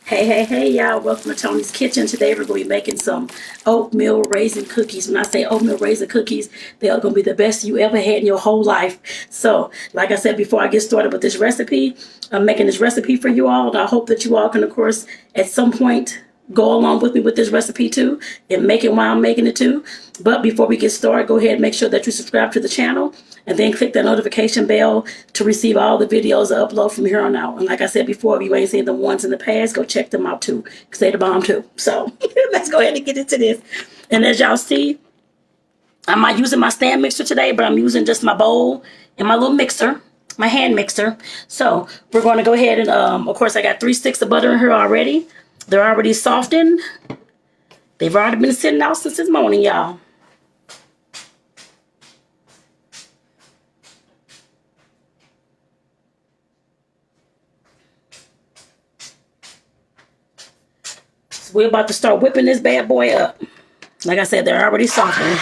Hey, y'all. Welcome to Tony's Kitchen. Today we're going to be making some oatmeal raisin cookies. When I say oatmeal raisin cookies, they are going to be the best you ever had in your whole life. So, like I said before I get started with this recipe, I'm making this recipe for you all. And I hope that you all can, of course, at some point go along with me with this recipe too and make it while I'm making it too. But before we get started, go ahead and make sure that you subscribe to the channel and then click that notification bell to receive all the videos I upload from here on out. And like I said before, if you ain't seen the ones in the past, go check them out too, because they're the bomb too. So let's go ahead and get into this. And as y'all see, I'm not using my stand mixer today, but I'm using just my bowl and my little mixer, my hand mixer. So we're going to go ahead and, of course, I got 3 sticks of butter in here already. They're already softened. They've already been sitting out since this morning, y'all. So we're about to start whipping this bad boy up. Like I said, they're already softened.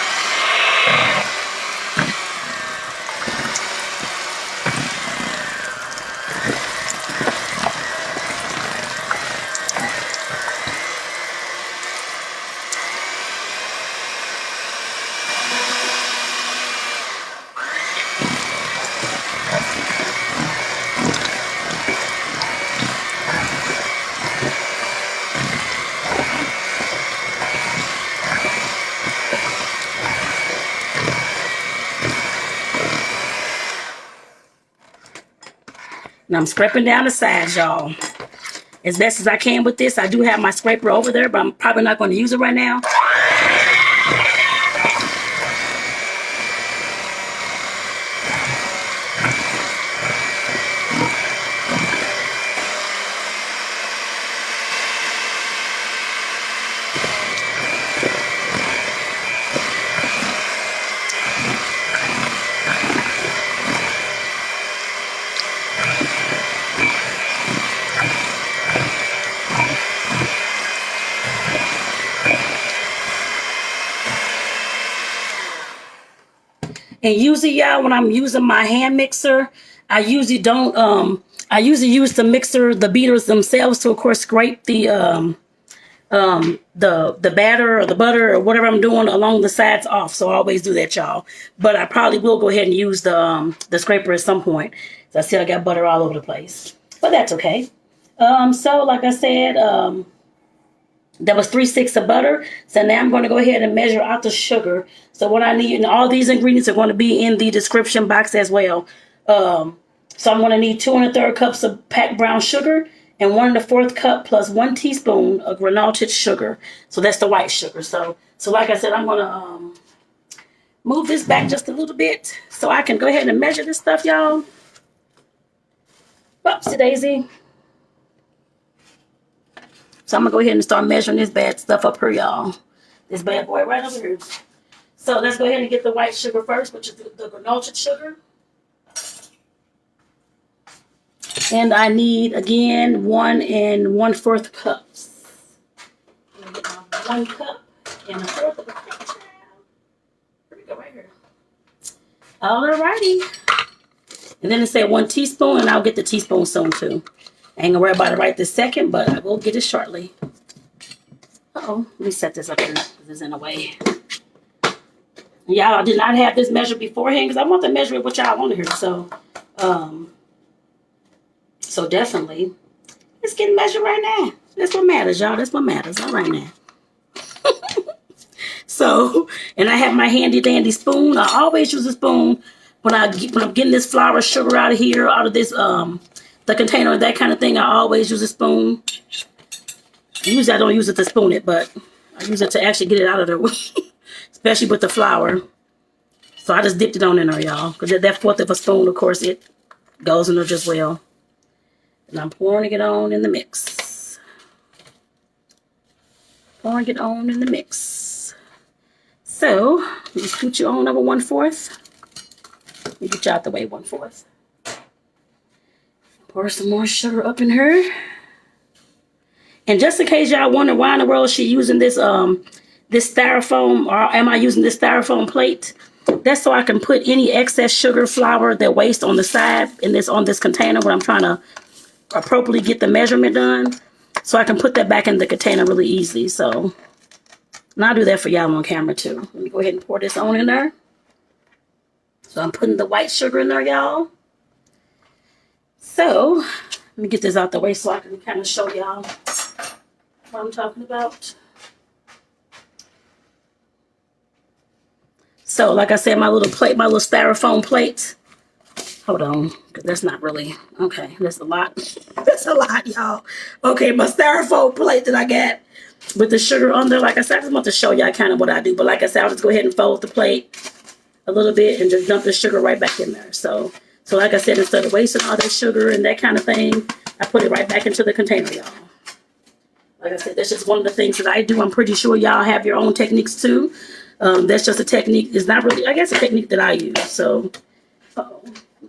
And I'm scraping down the sides, y'all, as best as I can with this. I do have my scraper over there, but I'm probably not going to use it right now. And usually, y'all, when I'm using my hand mixer, I usually don't, I usually use the mixer, the beaters themselves to, of course, scrape the batter or the butter or whatever I'm doing along the sides off. So I always do that, y'all. But I probably will go ahead and use the scraper at some point. So I see I got butter all over the place. But that's okay. So like I said, that was 3 sticks of butter. So now I'm going to go ahead and measure out the sugar. So what I need, and all these ingredients are going to be in the description box as well. So I'm going to need 2 1/3 cups of packed brown sugar and 1 1/4 cup plus 1 teaspoon of granulated sugar. So that's the white sugar. So like I said, I'm going to move this back just a little bit so I can go ahead and measure this stuff, y'all. Oopsie daisy. So I'm going to go ahead and start measuring this bad stuff up here, y'all. This bad boy right over here. So let's go ahead and get the white sugar first, which is the granulated sugar. And I need, again, 1 1/4 cups. I'm going to get my 1 cup and 1/4 of a cup. Here we go right here. Alrighty. And then it said 1 teaspoon, and I'll get the teaspoon soon too. I ain't gonna worry about it right this second, but I will get it shortly. Uh-oh, let me set this up here because it's in the way. Y'all, I did not have this measured beforehand because I want to measure it what y'all want to hear. So definitely, it's getting measured right now. That's what matters, y'all. That's what matters. All right now. So, and I have my handy dandy spoon. I always use a spoon when I'm getting this flour sugar out of here, out of this the container, that kind of thing. I always use a spoon. Usually I don't use it to spoon it, but I use it to actually get it out of there, especially with the flour. So I just dipped it on in there, y'all, because that 1/4 of a spoon, of course, it goes in there just well. And I'm pouring it on in the mix. Pouring it on in the mix. So just put you on over 1/4. Let me get you out the way 1/4. Pour some more sugar up in her. And just in case y'all wonder why in the world she using this this styrofoam, or am I using this styrofoam plate? That's so I can put any excess sugar, flour, that waste on the side in this container when I'm trying to appropriately get the measurement done. So I can put that back in the container really easily. So, and I'll do that for y'all on camera too. Let me go ahead and pour this on in there. So I'm putting the white sugar in there, y'all. So, let me get this out the way so I can kind of show y'all what I'm talking about. So, like I said, my little plate, my little styrofoam plate. Hold on, because that's not really, okay, that's a lot. That's a lot, y'all. Okay, my styrofoam plate that I got with the sugar on there. Like I said, I just want to show y'all kind of what I do. But like I said, I'll just go ahead and fold the plate a little bit and just dump the sugar right back in there. So like I said, instead of wasting all that sugar and that kind of thing, I put it right back into the container, y'all. Like I said, that's just one of the things that I do. I'm pretty sure y'all have your own techniques too. That's just a technique. It's not really, I guess, a technique that I use. So,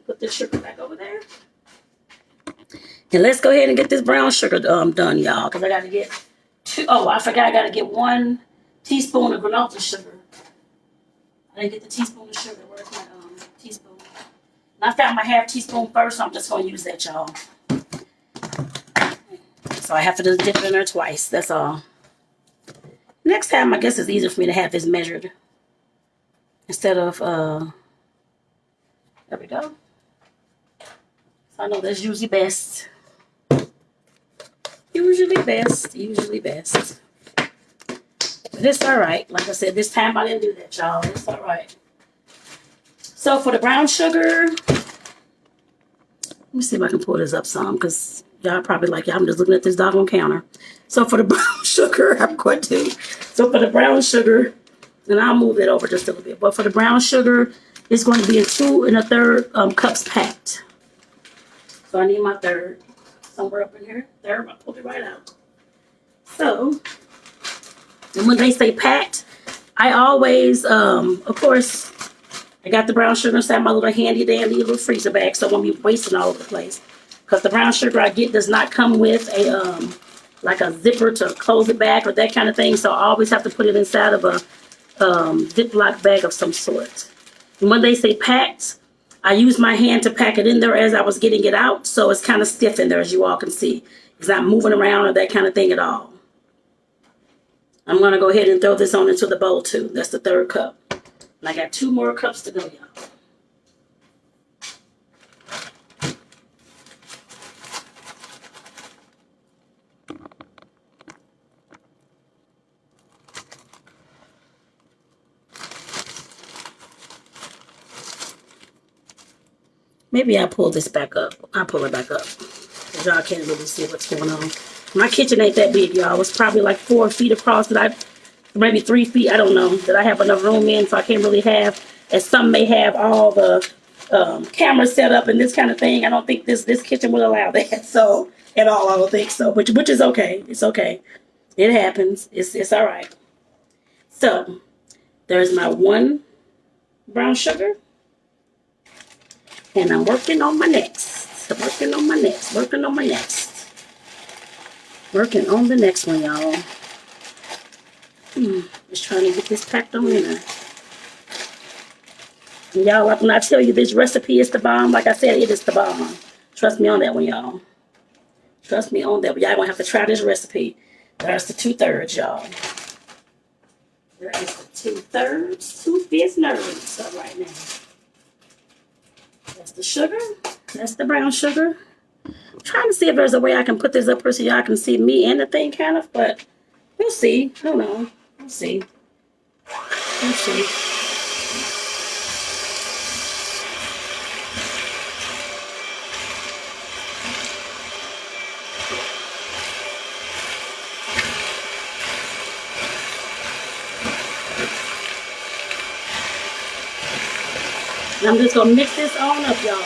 put this sugar back over there. And let's go ahead and get this brown sugar done, y'all. Because I got to get I forgot I got to get 1 teaspoon of granola sugar. I didn't get the teaspoon of sugar. Where's my teaspoon? And I found my half teaspoon first, so I'm just going to use that, y'all. So I have to just dip it in there twice. That's all. Next time, I guess it's easier for me to have this measured. Instead of, there we go. So I know that's usually best. Usually best. Usually best. But it's all right. Like I said, this time I didn't do that, y'all. It's all right. So for the brown sugar, let me see if I can pull this up some, because y'all probably like, yeah, I'm just looking at this doggone counter. So for the brown sugar, I'm going to. So for the brown sugar, and I'll move it over just a little bit. But for the brown sugar, it's going to be in 2 1/3 cups packed. So I need my third somewhere up in here. There, I pulled it right out. So, and when they say packed, I always, of course, I got the brown sugar inside my little handy dandy little freezer bag, so I won't be wasting all over the place. Because the brown sugar I get does not come with a like a zipper to close it back or that kind of thing. So I always have to put it inside of a Ziploc bag of some sort. And when they say packed, I use my hand to pack it in there as I was getting it out. So it's kind of stiff in there, as you all can see. It's not moving around or that kind of thing at all. I'm going to go ahead and throw this on into the bowl too. That's the 3rd cup. And I got 2 more cups to go, y'all. Maybe I'll pull this back up. I'll pull it back up. Because y'all can't really see what's going on. My kitchen ain't that big, y'all. It's probably like 4 feet across maybe 3 feet, I don't know, that I have enough room in, so I can't really have, as some may have all the cameras set up and this kind of thing. I don't think this kitchen will allow that, so, at all, I don't think so, which is okay. It's okay. It happens. It's all right. So, there's my 1 brown sugar. And I'm working on my next. Working on the next one, y'all. Just trying to get this packed on in there. And y'all, when I tell you this recipe is the bomb, like I said, it is the bomb. Trust me on that one, y'all. Trust me on that one. Y'all gonna have to try this recipe. There's the 2/3, y'all. There is the 2/3, 2/5 nerds up right now. That's the sugar. That's the brown sugar. I'm trying to see if there's a way I can put this up here so y'all can see me and the thing kind of, but we'll see. I don't know. We'll see. We'll see. And I'm just going to mix this on up, y'all.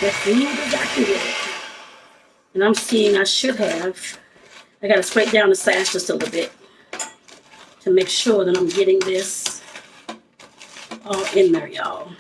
As smooth as I can get it. And I'm seeing I got to scrape down the sides just a little bit to make sure that I'm getting this all in there, y'all.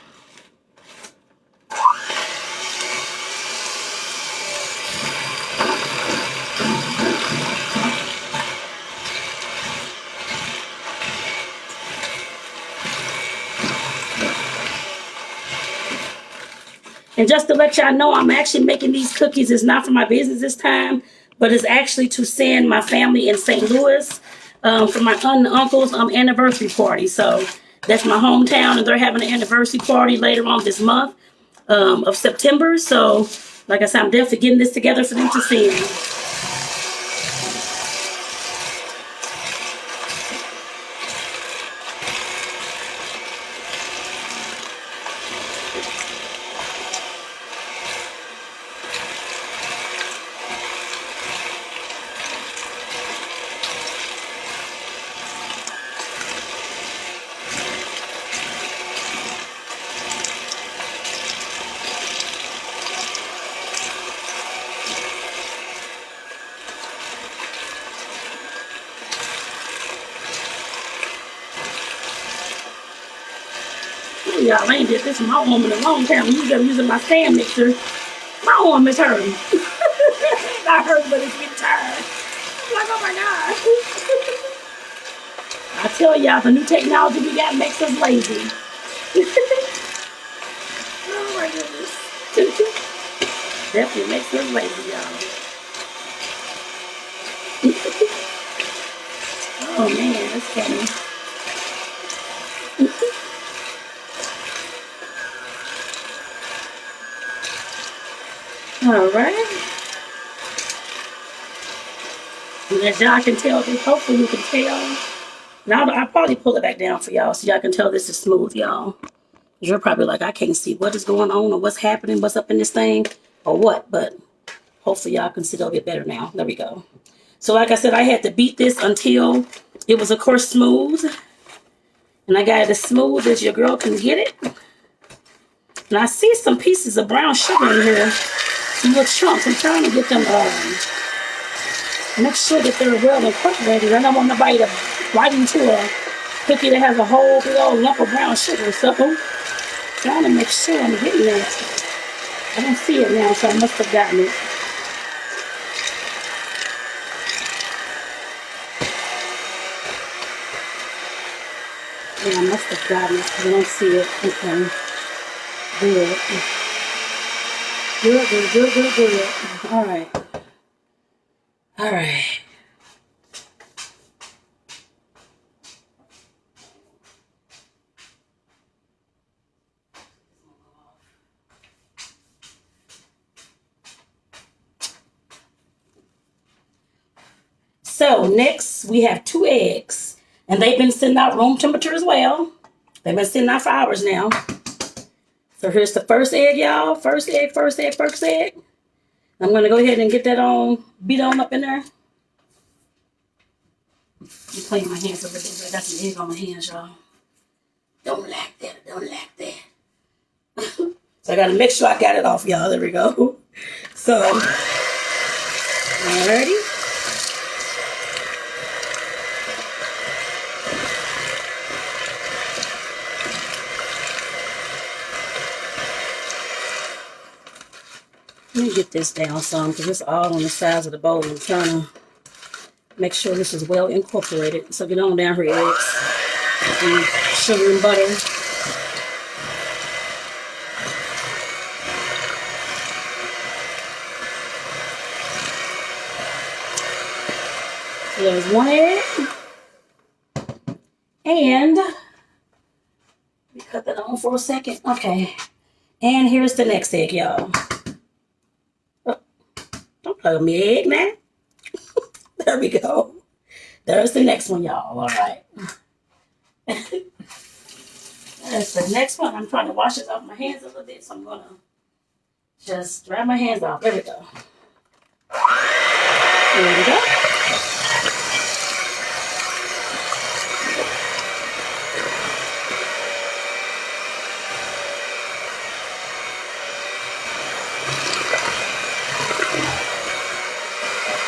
And just to let y'all know, I'm actually making these cookies. It's not for my business this time, but it's actually to send my family in St. Louis for my aunt and uncle's anniversary party. So that's my hometown, and they're having an anniversary party later on this month of September. So, like I said, I'm definitely getting this together for them to send. Y'all, I ain't did this in my arm in a long time. Usually I'm using my stand mixer. My arm is hurting. Not hurting, but it's getting tired. I'm like, oh my God. I tell y'all, the new technology we got makes us lazy. Oh my goodness. Definitely makes us lazy, y'all. Oh man, that's funny. All right. And as y'all can tell, hopefully you can tell. Now I'll probably pull it back down for y'all so y'all can tell this is smooth, y'all. You're probably like, I can't see what is going on or what's happening, what's up in this thing or what, but hopefully y'all can see it a little bit better now. There we go. So like I said, I had to beat this until it was, of course, smooth. And I got it as smooth as your girl can get it. And I see some pieces of brown sugar in here. Some little chunks. I'm trying to get them, make sure that they're well incorporated. I don't want nobody to bite into a cookie that has a whole big old lump of brown sugar. So I'm trying to make sure I'm getting that. I don't see it now, so I must have gotten it. Yeah, I must have gotten it because I don't see it. Okay. Good. Good. All right. All right. So next we have 2 eggs, and they've been sitting out room temperature as well. They've been sitting out for hours now. So here's the first egg, y'all. First egg. I'm going to go ahead and get that on, beat on up in there. I'm playing my hands a little bit. I got some egg on my hands, y'all. Don't like that. So I got to make sure I got it off, y'all. There we go. So, alrighty. Let me get this down some because it's all on the sides of the bowl. I'm trying to make sure this is well incorporated. So get on down her eggs and sugar and butter. So there's 1 egg. And let me cut that on for a second. Okay. And here's the next egg, y'all. Don't plug me egg now. There we go. There's the next one, y'all. All right. There's the next one. I'm trying to wash this off my hands a little bit, so I'm going to just dry my hands off. There we go. There we go.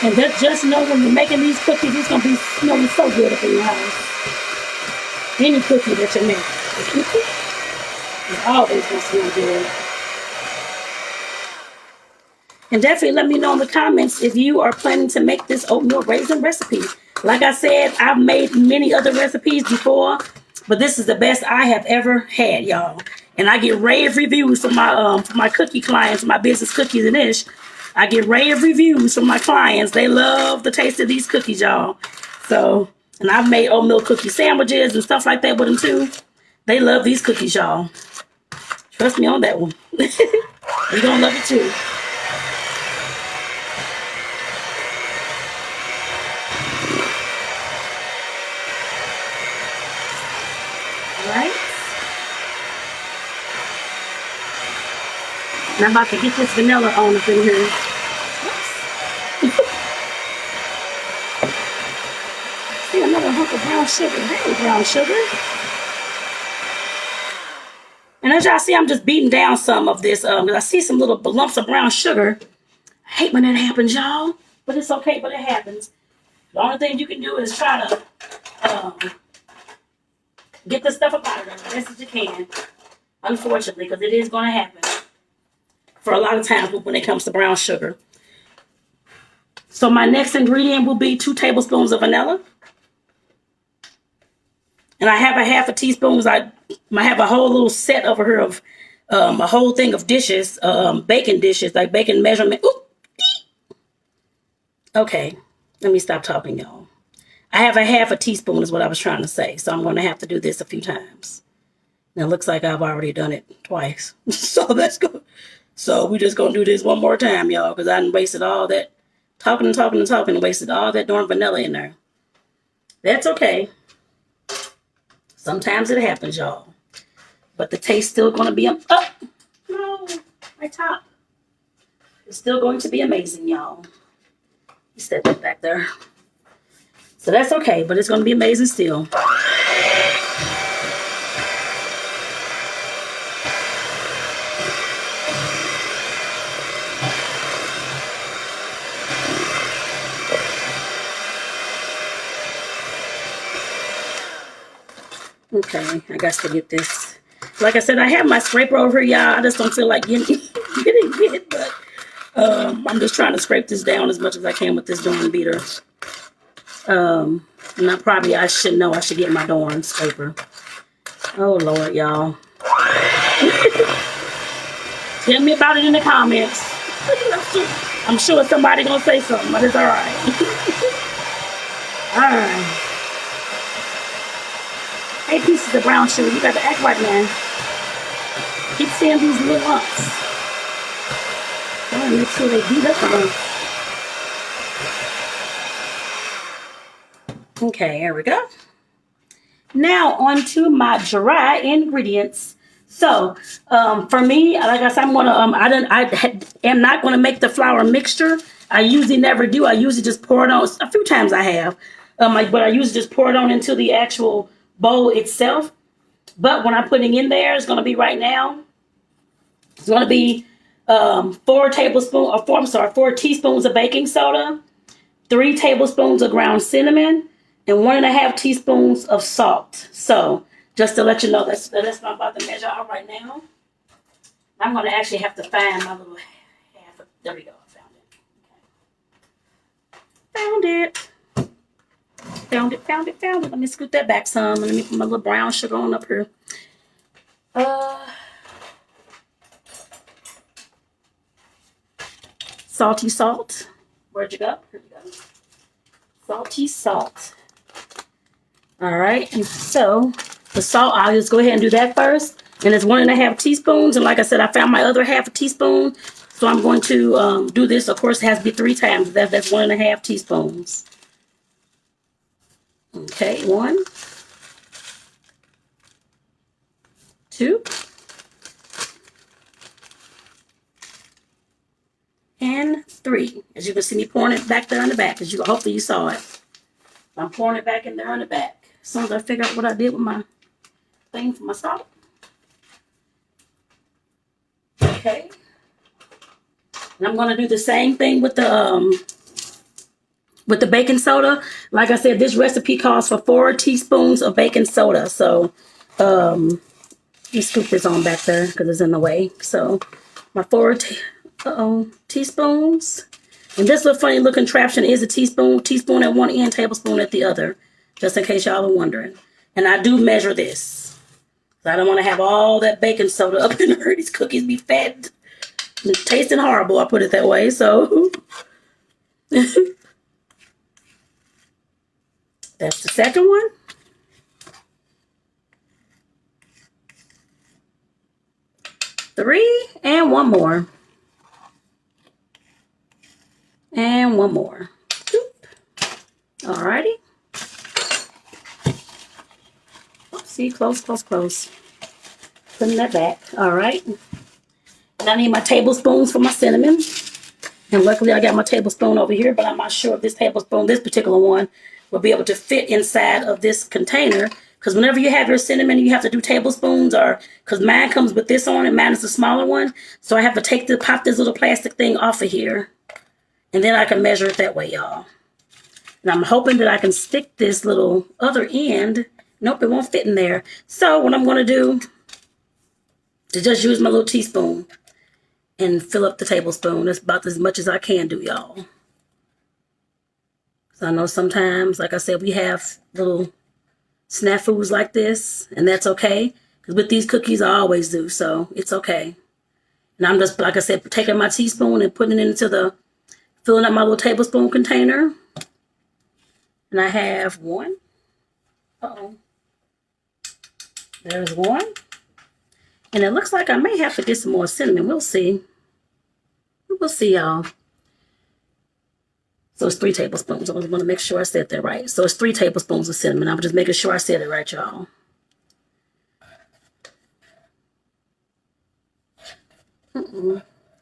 And just know when you're making these cookies, it's going to be smelling so good up in your house. Any cookie that you make. It's always going to smell good. And definitely let me know in the comments if you are planning to make this oatmeal raisin recipe. Like I said, I've made many other recipes before, but this is the best I have ever had, y'all. And I get rave reviews from my cookie clients, my business cookies and ish. I get rave reviews from my clients. They love the taste of these cookies, y'all. So, and I've made oatmeal cookie sandwiches and stuff like that with them too. They love these cookies, y'all. Trust me on that one. You're gonna love it too. Alright. And I'm about to get this vanilla on up in here. See another hunk of brown sugar. Hey, brown sugar. And as y'all see, I'm just beating down some of this. I see some little lumps of brown sugar. I hate when that happens, y'all. But it's okay, but it happens. The only thing you can do is try to get this stuff up out of there as best as you can. Unfortunately, because it is going to happen. For a lot of times when it comes to brown sugar. So my next ingredient will be 2 tablespoons of vanilla. And I have a half a teaspoon. I have a whole little set over here of a whole thing of dishes, baking dishes, like baking measurement. Ooh. Okay, let me stop talking, y'all. I have a half a teaspoon is what I was trying to say. So I'm going to have to do this a few times. Now it looks like I've already done it twice. So that's good. So we're just going to do this one more time, y'all, because I done wasted all that talking and wasted all that darn vanilla in there. That's okay. Sometimes it happens, y'all. But the taste still going to be, oh, no, my top. It's still going to be amazing, y'all. You set that back there. So that's okay, but it's going to be amazing still. Okay, I got to get this. Like I said, I have my scraper over here, y'all. I just don't feel like getting it, but I'm just trying to scrape this down as much as I can with this darn beater. And I should know I should get my darn scraper. Oh, Lord, y'all. Tell me about it in the comments. I'm sure somebody gonna say something, but it's all right. All right. Hey, pieces of brown sugar, you got to act right, man. Keep seeing these little lumps. Oh, make sure they beat up on them. Okay, here we go. Now on to my dry ingredients. So, for me, like I said, I'm gonna I am not gonna make the flour mixture. I usually never do. I usually just pour it on. A few times I have, but I usually just pour it on into the actual bowl itself. But what I'm putting in there is going to be right now, it's going to be 4 teaspoons of baking soda, 3 tablespoons of ground cinnamon, and 1.5 teaspoons of salt. So just to let you know, that's what I'm about to measure out right now. I'm going to actually have to find my little half. There we go. I found it. Found it. Let me scoot that back some. Let me put my little brown sugar on up here. Salty salt. Where'd you go? Here we go. Salty salt. All right. And so the salt, I'll just go ahead and do that first. And it's 1.5 teaspoons. And like I said, I found my other half a teaspoon. So I'm going to do this. Of course, it has to be 3 times. That's 1.5 teaspoons. Okay, 1, 2, and 3. As you can see me pouring it back there in the back. Hopefully you saw it. I'm pouring it back in there in the back. As soon as I figure out what I did with my thing for my salt. Okay. And I'm going to do the same thing with the baking soda. Like I said, this recipe calls for 4 teaspoons of baking soda. So, let me scoop this on back there because it's in the way. So, my 4 teaspoons. And this little funny little contraption is a teaspoon. Teaspoon at one end, tablespoon at the other. Just in case y'all are wondering. And I do measure this. So I don't want to have all that baking soda up in her. These cookies be fat and tasting horrible, I'll put it that way. So that's the second one. Three, and one more. And one more. Alrighty. See, close. Putting that back. Alright. And I need my tablespoons for my cinnamon. And luckily I got my tablespoon over here, but I'm not sure if this tablespoon, this particular one, will be able to fit inside of this container. Because whenever you have your cinnamon, you have to do tablespoons, or because mine comes with this on it, mine is the smaller one. So I have to pop this little plastic thing off of here. And then I can measure it that way, y'all. And I'm hoping that I can stick this little other end. Nope, it won't fit in there. So what I'm going to do is just use my little teaspoon and fill up the tablespoon. That's about as much as I can do, y'all. So I know sometimes, like I said, we have little snafus like this, and that's okay. Because with these cookies, I always do, so it's okay. And I'm just, like I said, taking my teaspoon and putting it into filling up my little tablespoon container. And I have one. Uh-oh. There's one. And it looks like I may have to get some more cinnamon. We'll see. We'll see, y'all. So it's 3 tablespoons. I want to make sure I said that right. So it's 3 tablespoons of cinnamon. I'm just making sure I said it right, y'all.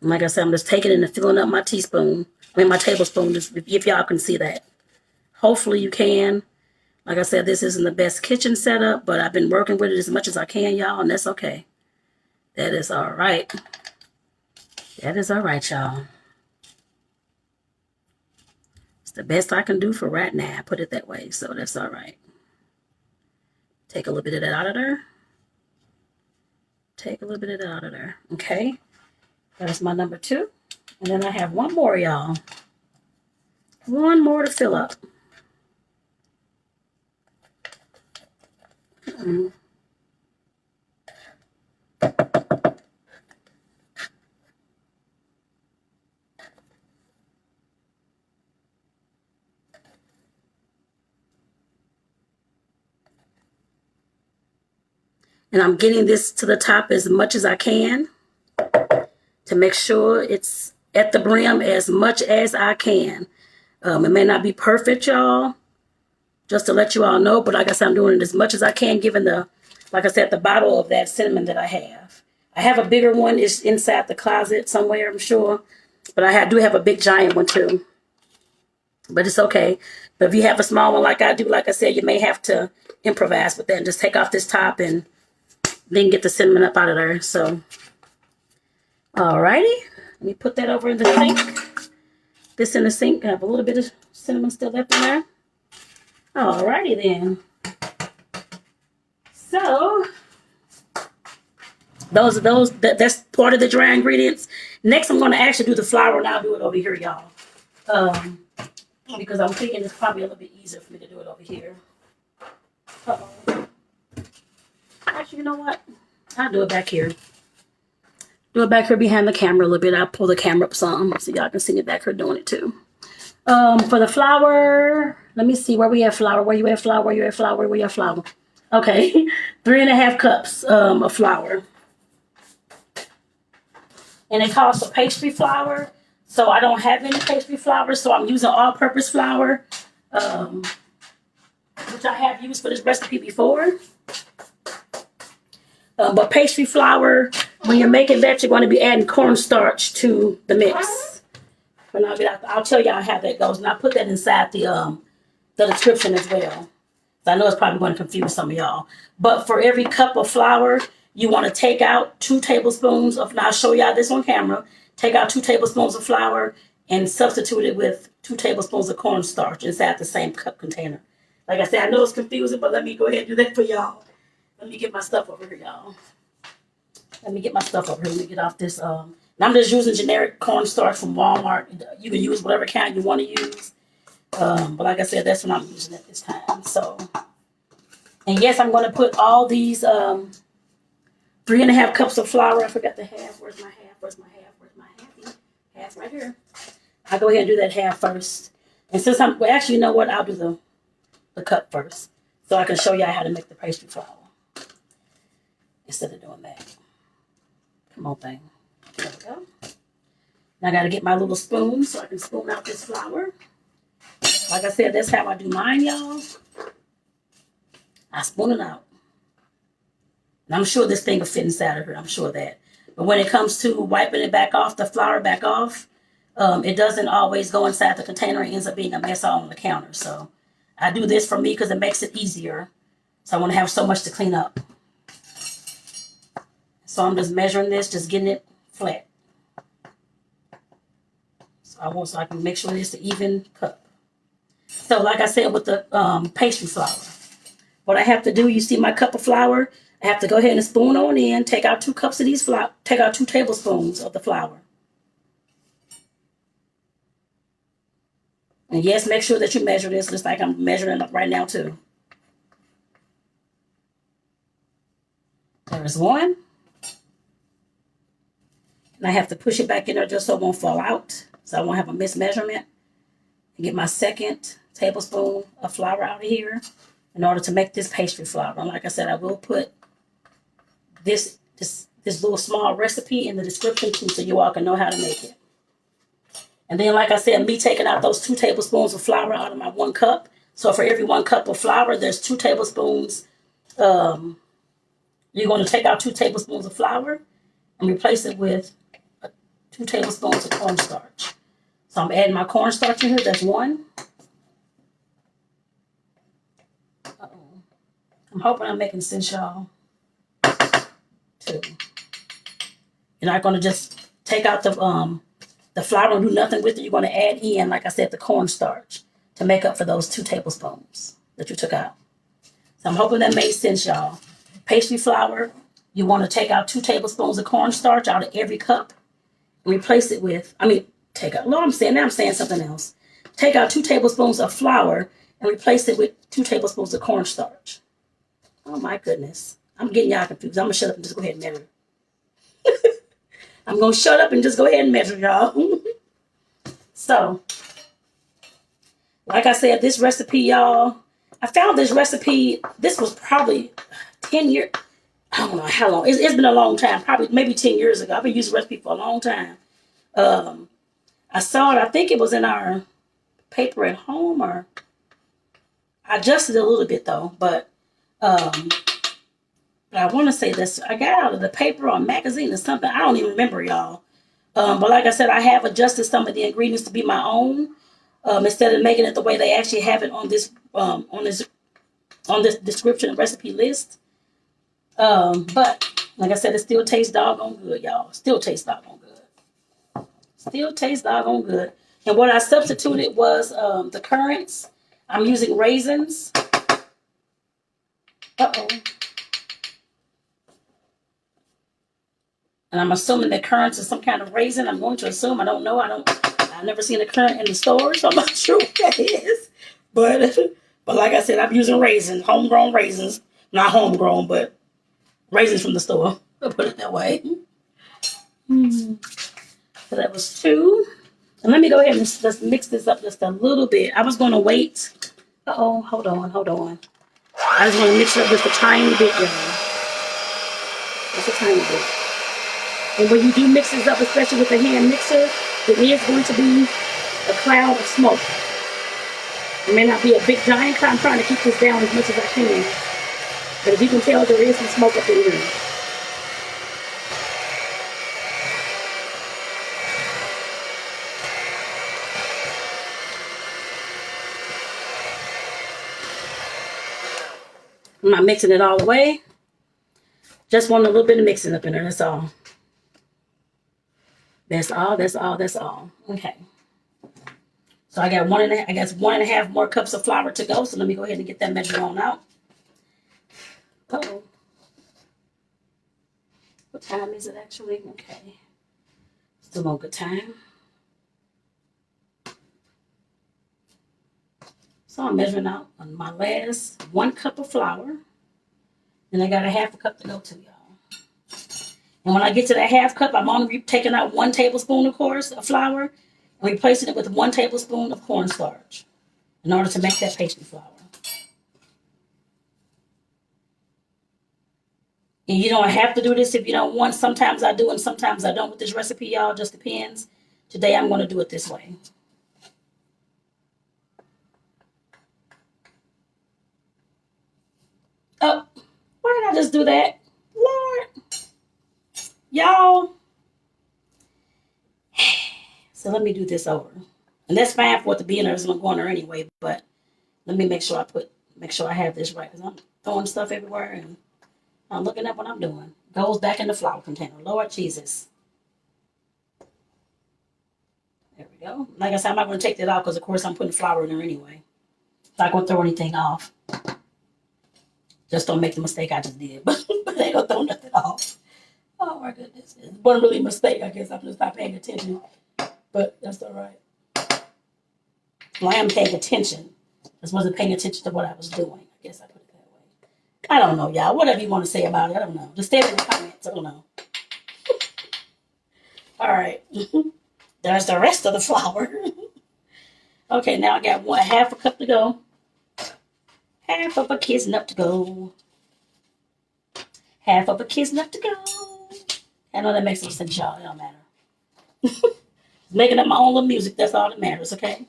Like I said, I'm just taking it and filling up my teaspoon. I mean, my tablespoon, just if y'all can see that. Hopefully you can. Like I said, this isn't the best kitchen setup, but I've been working with it as much as I can, y'all, and that's okay. That is all right. That is all right, y'all. It's the best I can do for right now, put it that way, so that's all right. Take a little bit of that out of there. Take a little bit of that out of there, okay? That's my number 2. And then I have one more, y'all. One more to fill up. And I'm getting this to the top as much as I can to make sure it's at the brim as much as I can. It may not be perfect, y'all, just to let you all know. But like I said, I'm doing it as much as I can, given like I said, the bottle of that cinnamon that I have. I have a bigger one. It's inside the closet somewhere, I'm sure. But I do have a big giant one, too. But it's okay. But if you have a small one like I do, like I said, you may have to improvise with that and just take off this top and then get the cinnamon up out of there. So, alrighty. Let me put that over in the sink. This in the sink. I have a little bit of cinnamon still left in there. Alrighty then. So, that's part of the dry ingredients. Next, I'm going to actually do the flour, and I'll do it over here, y'all. Because I'm thinking it's probably a little bit easier for me to do it over here. Uh-oh. Actually, you know what? I'll do it back here. Do it back here behind the camera a little bit. I'll pull the camera up some so y'all can see me back here doing it too. For the flour, let me see where we have flour. Where you at flour? Where you at flour? Where you at flour? Okay, 3.5 cups of flour. And it calls for pastry flour. So I don't have any pastry flour, so I'm using all-purpose flour, which I have used for this recipe before. But pastry flour, when you're making that, you're going to be adding cornstarch to the mix. And I'll tell y'all how that goes, and I'll put that inside the description as well. So I know it's probably going to confuse some of y'all. But for every cup of flour, you want to take out 2 tablespoons of, and I'll show y'all this on camera, take out 2 tablespoons of flour and substitute it with 2 tablespoons of cornstarch inside the same cup container. Like I said, I know it's confusing, but let me go ahead and do that for y'all. Let me get my stuff over here, y'all. Let me get my stuff over here. Let me get off this. And I'm just using generic cornstarch from Walmart. You can use whatever kind you want to use. But like I said, that's what I'm using at this time. So, and yes, I'm going to put all these 3.5 cups of flour. I forgot the half. Where's my half? Where's my half? Where's my half? Half right here. I'll go ahead and do that half first. And since well, actually, you know what? I'll do the cup first, so I can show y'all how to make the pastry flour instead of doing that. Come on, thing. There we go. Now I got to get my little spoon so I can spoon out this flour. Like I said, that's how I do mine, y'all. I spoon it out. And I'm sure this thing will fit inside of her. I'm sure of that. But when it comes to wiping it back off, the flour back off, it doesn't always go inside the container. It ends up being a mess all on the counter. So I do this for me because it makes it easier. So I want to have so much to clean up. So I'm just measuring this, just getting it flat. So I can make sure it's an even cup. So like I said with the pastry flour, what I have to do, you see my cup of flour, I have to go ahead and spoon on in, take out 2 cups of these flour, take out 2 tablespoons of the flour. And yes, make sure that you measure this just like I'm measuring up right now too. There's 1. And I have to push it back in there just so it won't fall out. So I won't have a mismeasurement. And get my 2nd tablespoon of flour out of here in order to make this pastry flour. And like I said, I will put this little small recipe in the description too, so you all can know how to make it. And then, like I said, me taking out those 2 tablespoons of flour out of my 1 cup. So for every 1 cup of flour, there's 2 tablespoons. You're going to take out 2 tablespoons of flour and replace it with 2 tablespoons of cornstarch. So I'm adding my cornstarch in here. That's 1. Uh-oh. I'm hoping I'm making sense, y'all. 2. You're not going to just take out the flour and do nothing with it. You're going to add in, like I said, the cornstarch to make up for those 2 tablespoons that you took out. So I'm hoping that made sense, y'all. Pastry flour, you want to take out 2 tablespoons of cornstarch out of every cup and replace it with, I'm saying something else. Take out 2 tablespoons of flour and replace it with 2 tablespoons of cornstarch. Oh my goodness. I'm getting y'all confused. I'm going to shut up and just go ahead and measure. I'm going to shut up and just go ahead and measure, y'all. So, like I said, this recipe, y'all, I found this recipe, this was probably 10 years, I don't know how long. It's been a long time, probably maybe 10 years ago. I've been using the recipe for a long time. I saw it, I think it was in our paper at home, or I adjusted it a little bit though, but I want to say this, I got out of the paper or a magazine or something. I don't even remember, y'all. But like I said, I have adjusted some of the ingredients to be my own, instead of making it the way they actually have it on this description and recipe list. But like I said, it still tastes doggone good, y'all. Still tastes doggone good. Still tastes doggone good. And what I substituted was the currants. I'm using raisins. Uh-oh. And I'm assuming that currants is some kind of raisin. I'm going to assume. I don't know. I've never seen a currant in the store, so I'm not sure what that is. But like I said, I'm using raisins, homegrown raisins. Not homegrown, but raisins from the store. I'll put it that way. So that was 2. And let me go ahead and just mix this up just a little bit. I was going to wait. Uh-oh, hold on. I just want to mix it up just a tiny bit, y'all. Just a tiny bit. And when you do mix this up, especially with the hand mixer, there is going to be a cloud of smoke. It may not be a big giant cloud. I'm trying to keep this down as much as I can. But as you can tell, there is some smoke up in here. I'm not mixing it all the way. Just want a little bit of mixing up in there, that's all. That's all. Okay. So I got 1.5 more cups of flour to go. So let me go ahead and get that measured on out. Uh-oh. What time is it actually? Okay. Still on good time. So I'm measuring out on my last 1 cup of flour. And I got a 1/2 cup to go to, y'all. And when I get to that half cup, I'm only taking out 1 tablespoon, of course, of flour and replacing it with 1 tablespoon of cornstarch in order to make that pastry flour. And you don't have to do this if you don't want. Sometimes I do and sometimes I don't with this recipe, y'all. Just depends. Today I'm going to do it this way. Oh, why did I just do that? Lord. Y'all. So let me do this over. And that's fine for it to be in there. It's going to go in there anyway. But let me make sure I have this right. Because I'm throwing stuff everywhere and I'm looking at what I'm doing. Goes back in the flour container. Lord Jesus. There we go. Like I said, I'm not going to take that off because, of course, I'm putting flour in there anyway. Not going to throw anything off. Just don't make the mistake I just did. But I ain't going to throw nothing off. Oh, my goodness. It wasn't really a mistake. I guess I'm just not paying attention. But that's all right. Well, I am paying attention. Just wasn't paying attention to what I was doing. I guess I put it that way. I don't know, y'all. Whatever you want to say about it, I don't know. Just say it in the comments. I don't know. All right. There's the rest of the flour. Okay, now I got half a cup to go. Half of a kid's nut to go. Half of a kid's nut to go. I know that makes no sense, y'all. It don't matter. Making up my own little music. That's all that matters, okay?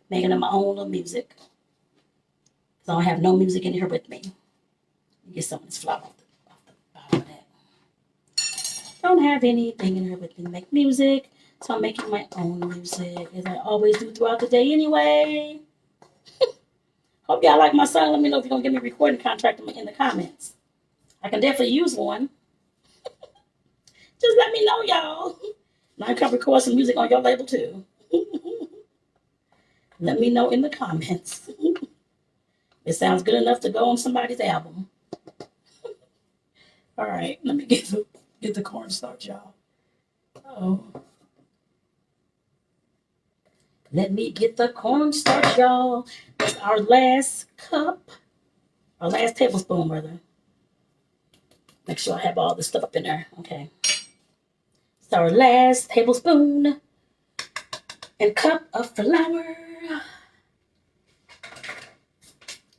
Making up my own little music. Because I don't have no music in here with me. Get some of this flour off the bottom of that. Don't have anything in here with me to make music. So I'm making my own music. As I always do throughout the day anyway. Hope y'all like my song. Let me know if you're going to give me a recording contract in the comments. I can definitely use one. Just let me know, y'all. And I can record some music on your label, too. Let me know in the comments. It sounds good enough to go on somebody's album. All right, let me get the cornstarch, y'all. Oh. Let me get the cornstarch, y'all. That's our last cup. Our last tablespoon, rather. Make sure I have all this stuff up in there. Okay. It's our last tablespoon and cup of flour.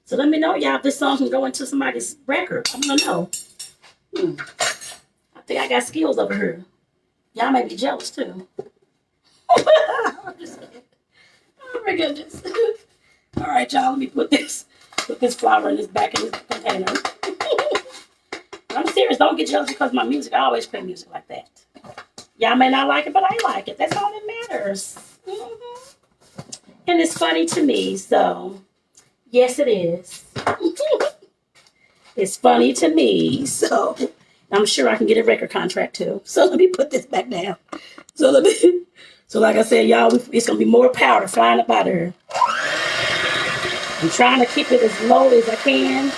So let me know, y'all, if this song can go into somebody's record. I want to know. I think I got skills over here. Y'all may be jealous, too. I'm just kidding. Oh, my goodness. All right, y'all, let me put this flour in this back in this container. I'm serious. Don't get jealous because of my music. I always play music like that. Y'all may not like it, but I like it. That's all that matters. And it's funny to me, so yes, it is. It's funny to me, so I'm sure I can get a record contract too. So let me put this back down. So like I said, y'all, it's gonna be more powder flying up out of here. I'm trying to keep it as low as I can,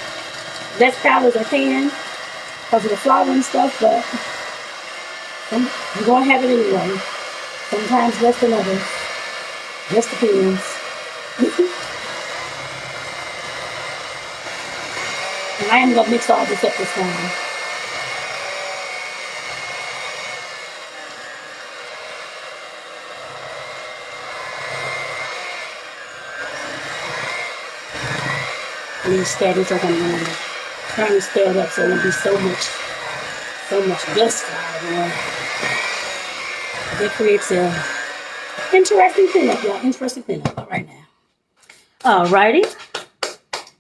less powder as I can, because of the flour and stuff, but you're gonna have it anyway. Sometimes less than others. Just depends. And I am gonna mix all this up this time. These status are gonna trying to stir it up so it won't be so much dust flour. That creates a interesting cleanup, y'all. Interesting cleanup right now. Alrighty.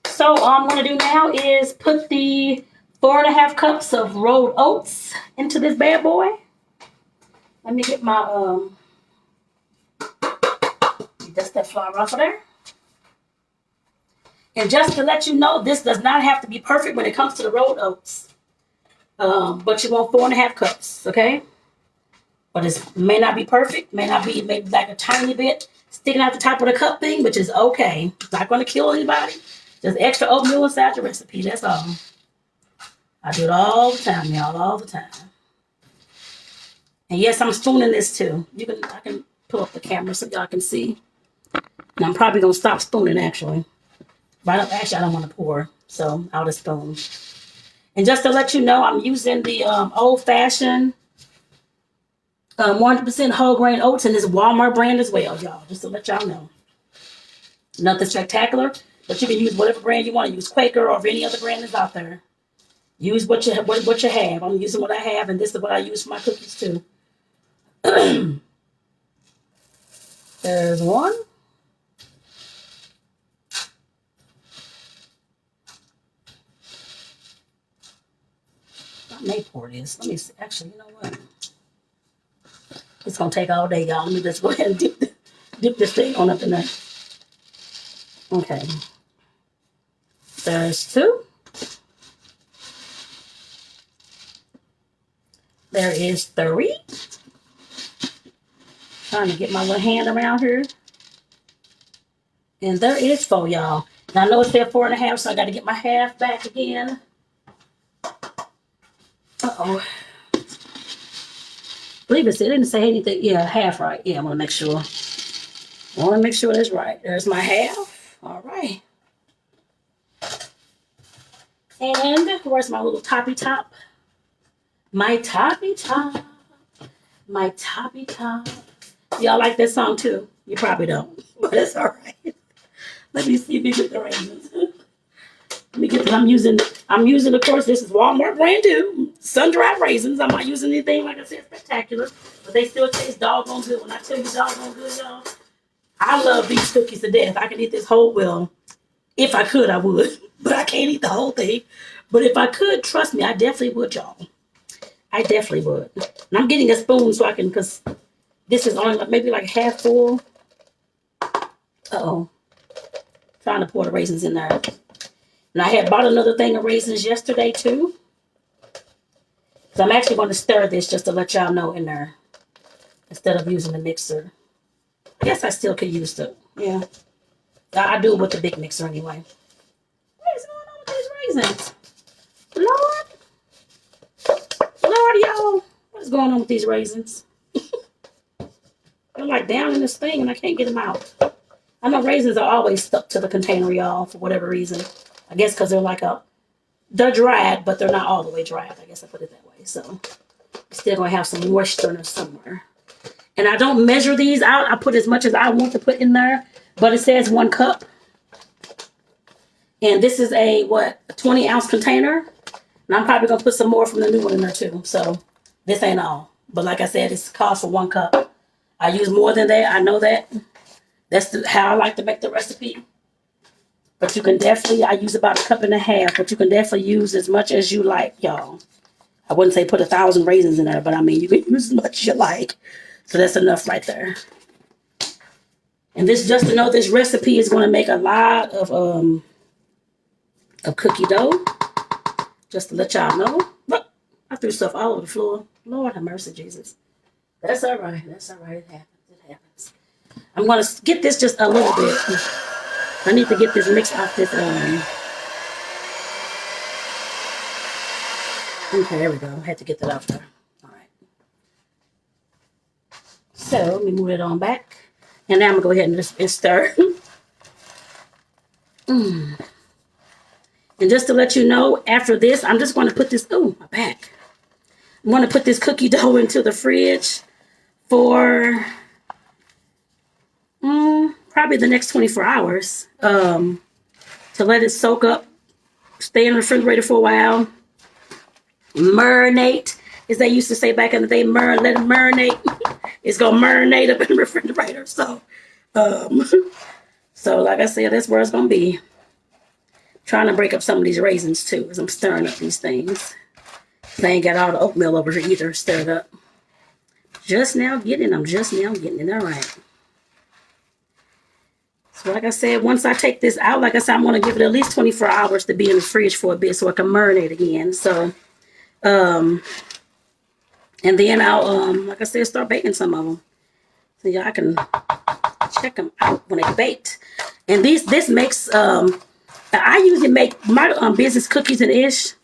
So all I'm gonna do now is put the 4.5 cups of rolled oats into this bad boy. Let me get my dust that flour off of there. And just to let you know, this does not have to be perfect when it comes to the rolled oats. But you want 4.5 cups, okay? But it may not be perfect. May not be maybe like a tiny bit sticking out the top of the cup thing, which is okay. It's not going to kill anybody. Just extra oatmeal inside your recipe. That's all. I do it all the time, y'all. All the time. And yes, I'm spooning this too. I can pull up the camera so y'all can see. And I'm probably going to stop spooning, actually. Actually, I don't want to pour, so I'll just spoon. And just to let you know, I'm using the Old Fashioned 100% whole grain oats in this Walmart brand as well, y'all. Just to let y'all know. Nothing spectacular, but you can use whatever brand you want to use. Quaker or any other brand that's out there. Use what you have. I'm using what I have, and this is what I use for my cookies too. There's one. I may pour this. Let me see. Actually, you know what? It's gonna take all day, y'all. Let me just go ahead and dip this thing on up in there. Okay. There's two. There is three. Trying to get my little hand around here. And there is four, y'all. And I know it said 4.5, so I got to get my half back again. Uh-oh. I believe it didn't say anything. Yeah, half right. Yeah, I want to make sure. I want to make sure that's right. There's my half. All right. And where's my little toppy top? My toppy top. My toppy top. Y'all like that song too? You probably don't, but it's all right. Let me see if we get the raisins. Let me get. I'm using. Of course, this is Walmart brand new sun-dried raisins. I'm not using anything like I said spectacular, but they still taste doggone good. When I tell you doggone good, y'all, I love these cookies to death. I can eat this whole. Well, if I could, I would, but I can't eat the whole thing. But if I could, trust me, I definitely would, y'all. I definitely would. And I'm getting a spoon so I can, because this is only maybe like half full. Uh-oh. Trying to pour the raisins in there. And I had bought another thing of raisins yesterday too. So I'm actually going to stir this just to let y'all know in there. Instead of using the mixer. I guess I still could use the, yeah. I do it with the big mixer anyway. What is going on with these raisins? Lord, y'all. What is going on with these raisins? They're like down in this thing and I can't get them out. I know raisins are always stuck to the container, y'all, for whatever reason. I guess because they're dried, but they're not all the way dried. I guess I put it that way. So, still going to have some moisture in there somewhere. And I don't measure these out. I put as much as I want to put in there. But it says 1 cup. And this is a 20-ounce container. And I'm probably going to put some more from the new one in there too. So, this ain't all. But like I said, it's cost for 1 cup. I use more than that. I know that. That's how I like to make the recipe. But you can definitely, I use about 1.5 cups, but you can definitely use as much as you like, y'all. I wouldn't say put 1,000 raisins in there, but I mean, you can use as much as you like. So that's enough right there. And this, just to know, this recipe is going to make a lot of cookie dough. Just to let y'all know. Look, I threw stuff all over the floor. Lord have mercy, Jesus. That's all right. That's all right. It happens. It happens. I'm going to get this just a little bit. I need to get this mixed off this. Okay, there we go. I had to get that off there. All right. So let me move it on back. And now I'm going to go ahead and just stir. And just to let you know, after this, I'm just going to put this, my back. I'm going to put this cookie dough into the fridge for probably the next 24 hours to let it soak up, stay in the refrigerator for a while, marinate, as they used to say back in the day, let it marinate. It's going to marinate up in the refrigerator. So, so like I said, that's where it's going to be. Trying to break up some of these raisins too, as I'm stirring up these things. I ain't got all the oatmeal over here either stirred up. Just now getting them. All right. So like I said, once I take this out, like I said, I'm going to give it at least 24 hours to be in the fridge for a bit so I can marinate again. So, and then I'll, like I said, start baking some of them. So y'all can check them out when they're baked. And this makes, I usually make my business cookies and ish.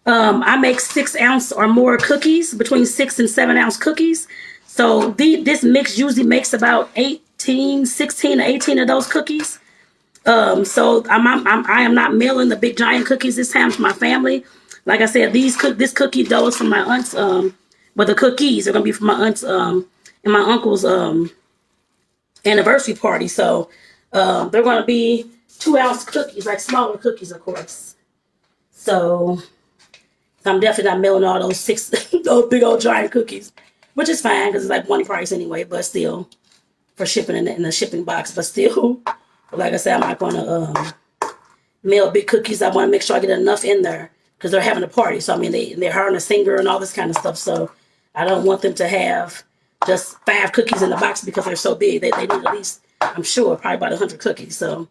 I make 6-ounce or more cookies, between 6 and 7-ounce cookies. So this mix usually makes about 16 to 18 of those cookies. So I am not mailing the big giant cookies this time to my family. Like I said, this cookie dough is from my aunt's. But the cookies are gonna be from my aunt's and my uncle's anniversary party. So they're gonna be 2-ounce cookies, like smaller cookies, of course. So I'm definitely not mailing all those those big old giant cookies, which is fine because it's like one price anyway. But still, for shipping in the shipping box. But still, like I said, I'm not gonna mail big cookies. I want to make sure I get enough in there because they're having a party. So I mean, they're hiring a singer and all this kind of stuff. So I don't want them to have just 5 cookies in the box because they're so big. They need at least, I'm sure, probably about 100 cookies. So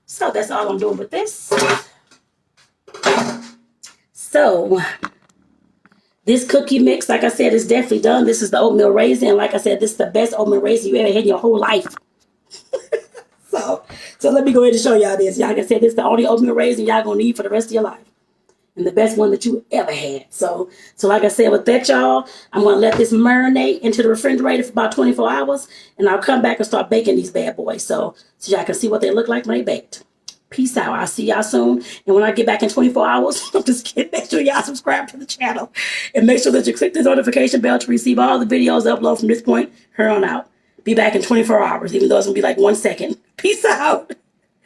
so that's all I'm doing with this. So this cookie mix, like I said, is definitely done. This is the oatmeal raisin. Like I said, this is the best oatmeal raisin you ever had in your whole life. So let me go ahead and show y'all this. Y'all, like I said, this is the only oatmeal raisin y'all gonna need for the rest of your life. And the best one that you ever had. So like I said, with that, y'all, I'm gonna let this marinate into the refrigerator for about 24 hours, and I'll come back and start baking these bad boys. So y'all can see what they look like when they baked. Peace out. I'll see y'all soon. And when I get back in 24 hours, I'm just kidding. Make sure y'all subscribe to the channel. And make sure that you click the notification bell to receive all the videos uploaded from this point here on out. Be back in 24 hours, even though it's going to be like 1 second. Peace out.